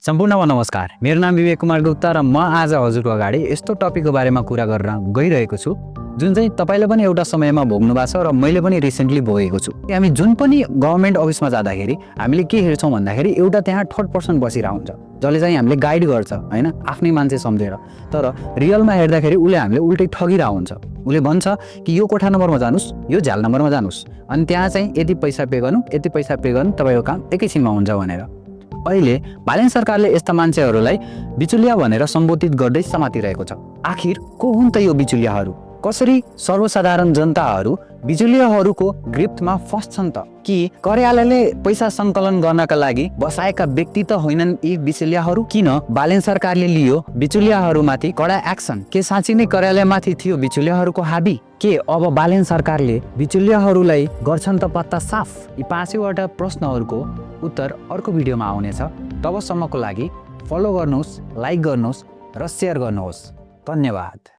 सम्पूर्णमा नमस्कार। मेरो नाम विवेक कुमार गुप्ता र म आज हजुरको अगाडि यस्तो टपिकको बारेमा कुरा गरेर गइरहेको छु जुन चाहिँ तपाईले पनि एउटा समयमा भोग्नु भएको छ र मैले पनि रिसेन्टली भोगेको छु। हामी जुन पनि गभर्नमेन्ट अफिसमा जाँदाखेरि हामीले के हेर्छौँ भन्दाखेरि एउटा त्यहाँ थर्ड पर्सन बसिरहेको हुन्छ जसले चाहिँ हामीले गाइड गर्छ हैन, आफ्नै मान्छे सम्झेर। तर रियलमा हेर्दाखेरि उसले हामीले उल्टै ठगिरहेको हुन्छ। उसले भन्छ कि यो कोठा नम्बरमा जानुस्, यो झ्याल नम्बरमा जानुस्, अनि त्यहाँ चाहिँ यति पैसा पे गर्नु, यति पैसा पे गर्नु, तपाईको काम एकैछिनमा हुन्छ भनेर। अहिले बालेन सरकारले यस्ता मान्छेहरूलाई बिचुलिया भनेर सम्बोधित गर्दै समातिरहेको छ। आखिर को हुन् त यो बिचुलियाहरू? कसरी सर्वसाधारण जनताहरू बिचुलियाहरूको ग्रिप्टमा फस्छन् त? कि कार्यालयले पैसा सङ्कलन गर्नका लागि बसाएका व्यक्ति त होइनन् यी बिचुलियाहरू? किन बालेन सरकारले लियो बिचुलियाहरूमाथि कडा एक्सन? के साँच्चै नै कार्यालयमाथि थियो बिचुलियाहरूको हाबी? के अब बालेन सरकारले बिचुलियाहरूलाई गर्छन् त पत्ता साफ? यी पाँचैवटा प्रश्नहरूको उत्तर अर्को भिडियोमा आउनेछ। तबसम्मको लागि फलो गर्नुहोस्, लाइक गर्नुहोस् र सेयर गर्नुहोस्। धन्यवाद।